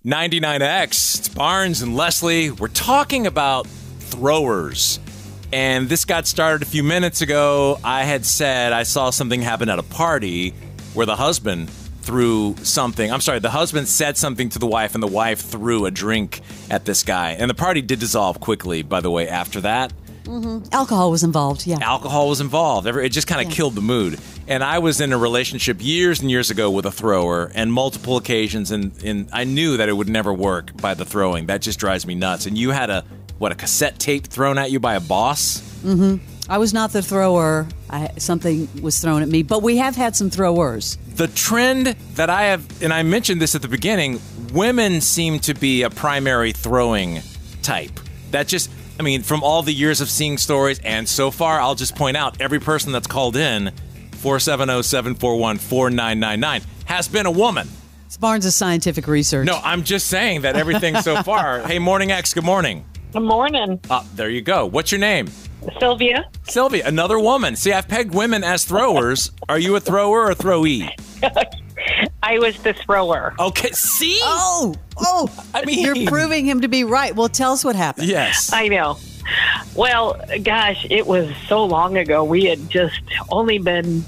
99X, it's Barnes and Leslie. We're talking about throwers. And this got started a few minutes ago. I had said I saw something happen at a party where the husband threw something. I'm sorry, the husband said something to the wife, and the wife threw a drink at this guy. And the party did dissolve quickly, by the way, after that. Mm-hmm. Alcohol was involved, yeah. Alcohol was involved. It just kind of killed the mood. And I was in a relationship years and years ago with a thrower, and multiple occasions, and I knew that it would never work by the throwing. That just drives me nuts. And you had a cassette tape thrown at you by a boss? Mm-hmm. I was not the thrower. Something was thrown at me, but we have had some throwers. The trend that I have, and I mentioned this at the beginning, women seem to be a primary throwing type. That just, I mean, from all the years of seeing stories, and so far, I'll just point out, every person that's called in, 470-741-4999, has been a woman. It's Barnes' scientific research. No, I'm just saying that everything so far. Hey, Morning X, good morning. Good morning. There you go. What's your name? Sylvia. Sylvia, another woman. See, I've pegged women as throwers. Are you a thrower or a throwee? I was the thrower. Okay, see? Oh, I mean, you're proving him to be right. Well, tell us what happened. Yes. I know. Well, gosh, it was so long ago. We had just only been,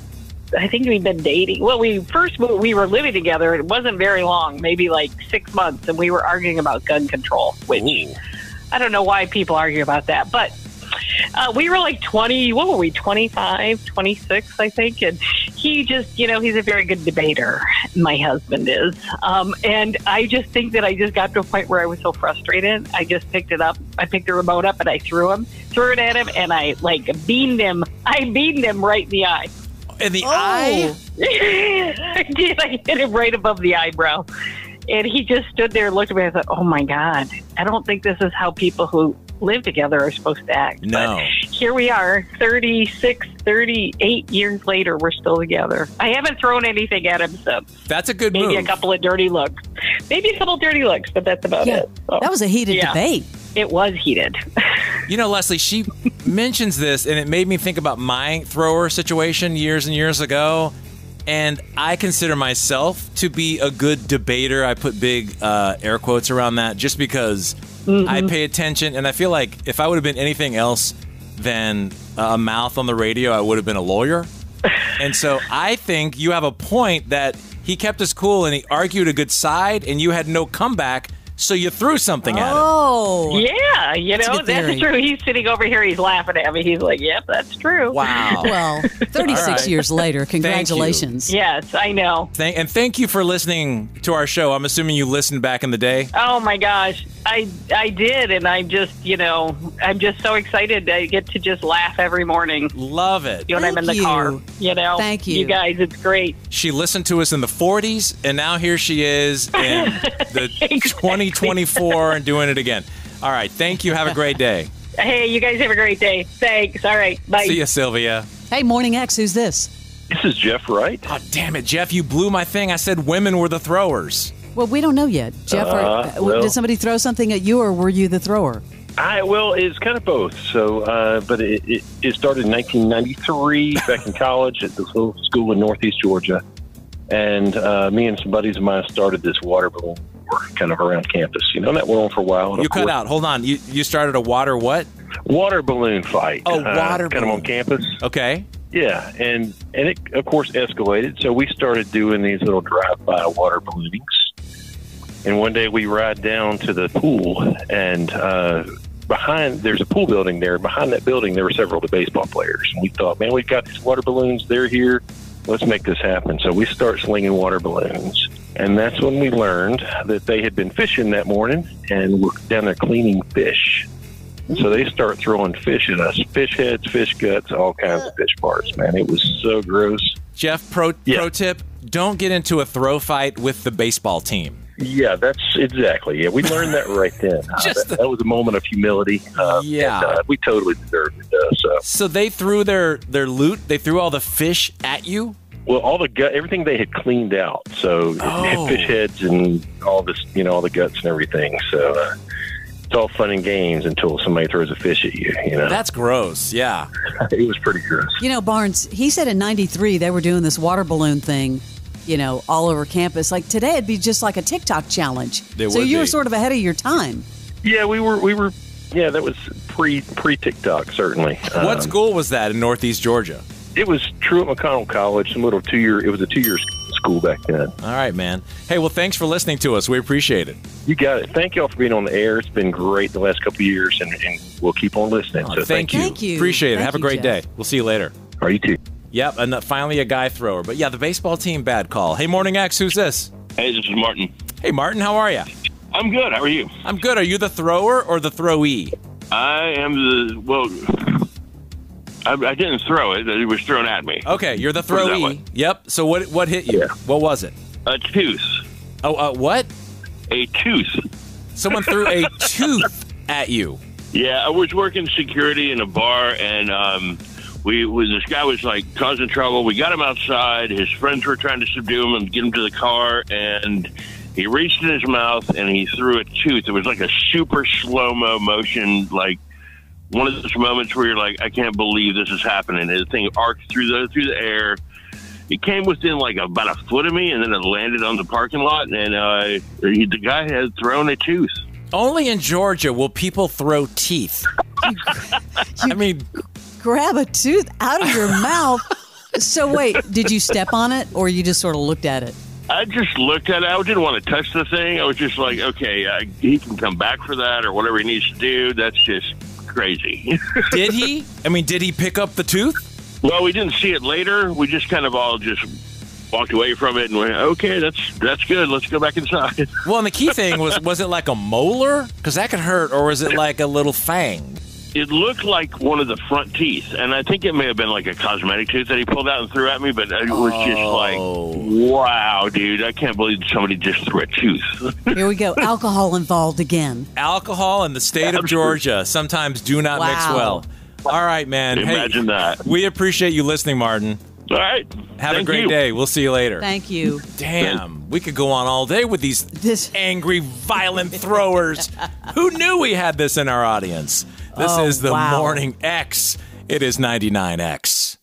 I think we'd been dating. Well, we first moved, we were living together. It wasn't very long, maybe like 6 months, and we were arguing about gun control, which I don't know why people argue about that, but we were like 20, what were we, 25, 26, I think, and he just, he's a very good debater, my husband is, and I just think that I just got to a point where I was so frustrated, I just picked it up, I picked the remote up, and I threw it at him, and I, beamed him right in the eye. In the eye? I did, I hit him right above the eyebrow. And he just stood there and looked at me and I thought, oh, my God, I don't think this is how people who live together are supposed to act. No. But here we are, 38 years later, we're still together. I haven't thrown anything at him since. That's a good move. Maybe a couple of dirty looks. But that's about it. So, that was a heated debate. It was heated. Leslie, she mentions this, and it made me think about my thrower situation years and years ago. And I consider myself to be a good debater. I put big air quotes around that just because I pay attention. And I feel like if I would have been anything else than a mouth on the radio, I would have been a lawyer. And so I think you have a point that he kept us cool and he argued a good side and you had no comeback. So you threw something at him. Oh. Yeah, that's true. He's sitting over here. He's laughing at me. He's like, yep, that's true. Wow. Well, 36 years later, congratulations. Yes, I know. Thank you for listening to our show. I'm assuming you listened back in the day. Oh, my gosh. I did, and I just, I'm just so excited I get to just laugh every morning. Love it. When I'm in the car, Thank you. You guys, it's great. She listened to us in the 40s, and now here she is in the 2024 and doing it again. All right. Thank you. Have a great day. Hey, you guys have a great day. Thanks. All right. Bye. See you, Sylvia. Hey, Morning X, who's this? This is Jeff Wright. Oh, damn it, Jeff. You blew my thing. I said women were the throwers. Well, we don't know yet. Jeff, did somebody throw something at you, or were you the thrower? It's kind of both. So, but it started in 1993 back in college at this little school in Northeast Georgia. And me and some buddies of mine started this water balloon war kind of around campus. That went on for a while. You cut out. Hold on. You started a water what? Water balloon fight. Oh, water balloon. Kind of on campus. Okay. Yeah, and it, of course, escalated. So we started doing these little drive-by water balloonings. And one day we ride down to the pool, and there's a pool building there. Behind that building, there were several of the baseball players. And we thought, man, we've got these water balloons. They're here. Let's make this happen. So we start slinging water balloons. And that's when we learned that they had been fishing that morning and were down there cleaning fish. And so they start throwing fish at us, fish heads, fish guts, all kinds of fish parts, man. It was so gross. Jeff, pro tip, don't get into a throw fight with the baseball team. Yeah, that's exactly. Yeah, we learned that right then. That was a moment of humility. And, we totally deserved it. So they threw their loot. They threw all the fish at you. Well, everything they had cleaned out. So it had fish heads and all this, all the guts and everything. So it's all fun and games until somebody throws a fish at you. That's gross. Yeah, it was pretty gross. Barnes, he said in '93 they were doing this water balloon thing. all over campus. Like today, it'd be just like a TikTok challenge. So you were sort of ahead of your time. Yeah, we were. Yeah, that was pre TikTok, certainly. What school was that in Northeast Georgia? It was Truett McConnell College, some little 2-year. It was a 2-year school back then. All right, man. Hey, well, thanks for listening to us. We appreciate it. You got it. Thank y'all for being on the air. It's been great the last couple of years, and we'll keep on listening. So thank you. Thank you. Appreciate it. Thank Have a you, great Jeff. day. We'll see you later. Are you too? Yep, and finally a guy thrower. But yeah, the baseball team, bad call. Hey, Morning X, who's this? Hey, this is Martin. Hey, Martin, how are you? I'm good. How are you? I'm good. Are you the thrower or the throwee? I am I didn't throw it. It was thrown at me. Okay, you're the Put it that throwee. way. Yep. So what hit you? Yeah. What was it? A tooth. Oh, what? A tooth. Someone threw a tooth at you. Yeah, I was working security in a bar, and this guy was like causing trouble. We got him outside. His friends were trying to subdue him and get him to the car, and he reached in his mouth and he threw a tooth. It was like a super slow-mo motion, like one of those moments where you're like, I can't believe this is happening. And the thing arced through the air. It came within like about a foot of me, and then it landed on the parking lot, and the guy had thrown a tooth. Only in Georgia will people throw teeth. I mean, Grab a tooth out of your mouth. So wait, did you step on it, or you just sort of looked at it? I just looked at it. I didn't want to touch the thing. I was just like, okay, he can come back for that or whatever he needs to do. That's just crazy. did he? I mean, did he pick up the tooth? Well, we didn't see it later. We just kind of all just walked away from it and went, okay, that's good. Let's go back inside. Well, and the key thing was it like a molar? Because that could hurt, or was it like a little fang? It looked like one of the front teeth, and I think it may have been like a cosmetic tooth that he pulled out and threw at me, but it was just like, wow, dude, I can't believe somebody just threw a tooth. Here we go. Alcohol involved again. Alcohol and the state of Georgia sometimes do not mix well. All right, man. Imagine that. We appreciate you listening, Martin. All right. Have a great day. We'll see you later. Thank you. Damn, we could go on all day with these angry, violent throwers. Who knew we had this in our audience? This is the Morning X. It is 99X.